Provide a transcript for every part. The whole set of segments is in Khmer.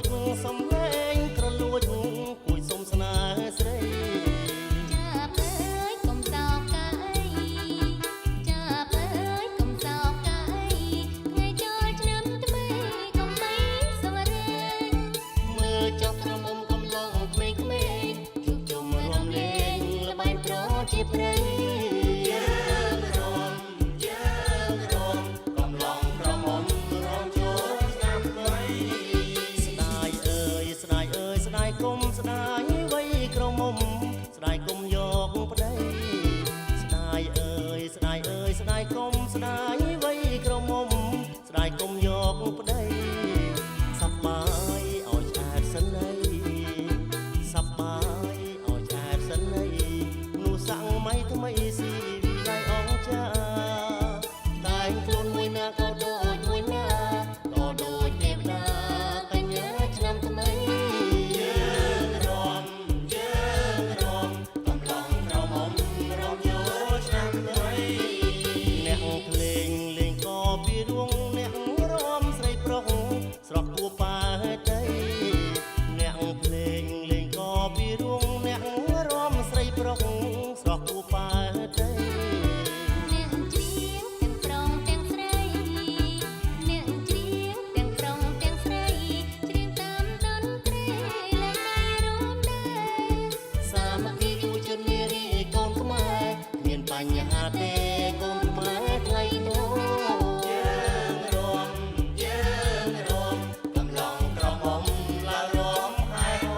ចសំឡេងក្រលួចគួយសុំស្នេហ៍ស្រីចាប់អើយកុំសោកកាយចាប់អើយកុំសោកកាយថ្ងៃចូលឆ្នាំថ្មីកុំបីសង្រេងមើលចុះក្រមុំកំឡុងក្មេងៗជួបជុំរួមលេងល្បែងប្រជាព្រៃយើងរំកំឡុងក្រមុំរំចូលឆ្នាំថ្មីស្ដាយអើយស្ដាយអើយស្ដាយគុំស្ដាយវ័យក្រមុំស្ដាយគុំយកប្តីស្ដាយអើយស្ដាយអើយស្ដាយគុំស្ដាយវ័យក្រមុំស្ដាយគុំយកប្តីសប្បាយឲ្យឆ្អែតសិនអីសប្បាយឲ្យឆ្អែតសិនអីមនុស្សសាំងមិនថ្មីស៊ីវិល័យអង្គចាតែងខ្លួនមួយណាក៏ដូចមួយណាក៏ដូចទេវតាកញ្ញាឆ្នាំថ្មីយើងរំកំឡុងក្រមុំរំចូលឆ្នាំថ្មីអ្នកភ្លេងលេងក៏ពីរួងអ្នករំស្រីប្រុសស្រស់គួរប៉ាតីអ្នកភ្លេងលេងក៏ពីរួងអ្នករំស្រីប្រុសស្រស់គួរប៉ាតីអ្នកច្រៀងទាំងប្រុងទាំងស្រីអ្នកច្រៀងទាំងប្រុងទាំងស្រីច្រៀងតាមតន្ត្រីលែងដៃរួមដែរសាមគ្គីយុវជននារីកូនខ្មែរមានបញ្ហាទេកូនខ្មែរថ្លៃតូយើងរំកំឡុងក្រមុំឡារំហើយហូ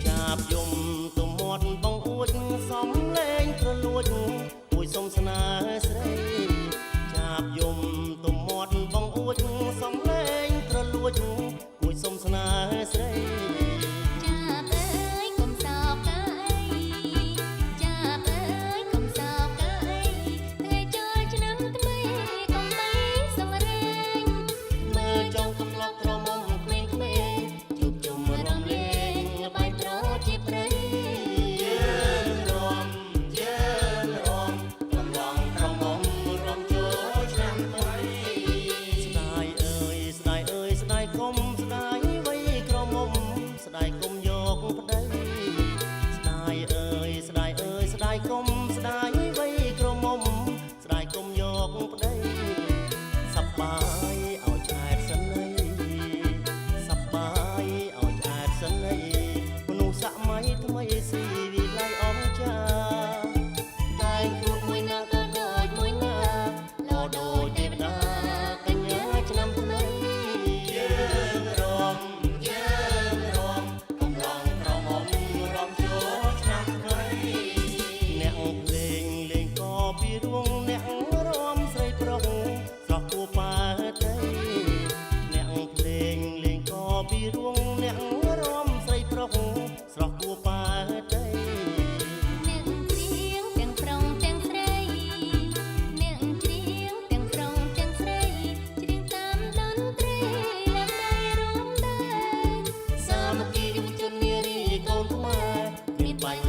ចាប់យំទៅមាត់បងអួចសំលេងក្រលួចគួយសុំស្នេហ៍ស្រីចាប់យំទៅមាត់បងអួចសំលេងក្រលួចគួយសុំស្នេហ៍ស្រីចាប់អើយកុំសោកកាយចាប់អើយកុំសោកកាយថ្ងៃចូលឆ្នាំថ្មីកុំបីសង្រេងមើលចុងកំឡុកក្រមុំក្មេងៗជួបជុំរំលេងល្បែងប្រជាព្រៃយើងរំកំឡុងក្រមុំរំចូលឆ្នាំថ្មីស្ដាយអើយស្ដាយអើយស្ដាយគុំស្ដាយវ័យក្រមុំស្ដាយគុំយកប្តីស្ដាយអើយស្ដាយអើយស្ដាយគុំស្ដាយវ័យក្រមុំស្ដាយគុំយកប្តីសប្បាយឲ្យឆ្អែតសិនអីសប្បាយឲ្យឆ្អែតសិនអីមនុស្សសម័យថ្មីស៊ីវិល័យអង្គចាតែងខ្លួនមួយណាក៏ដូចមួយណាក៏ដូចទេវតាកញ្ញាឆ្នាំថ្មីយើងរំកំឡុងក្រមុំរំចូលឆ្នាំថ្មីអ្នកភ្លេងលេងក៏ពីរួងអ្នករំស្រីប្រុសស្រស់គួរប៉ាតីអ្នកភ្លេងលេងក៏ពីរួងអ្នករំស្រីប្រុសស្រស់គួរប៉ាតីអ្នកច្រៀងទាំងប្រុងទាំងស្រីអ្នកច្រៀងទាំងប្រុងទាំងស្រីច្រៀងតាមតន្ត្រីលែងដៃរួមដែរសាមគ្គីយុវជននារីកូនខ្មែរមានបញ្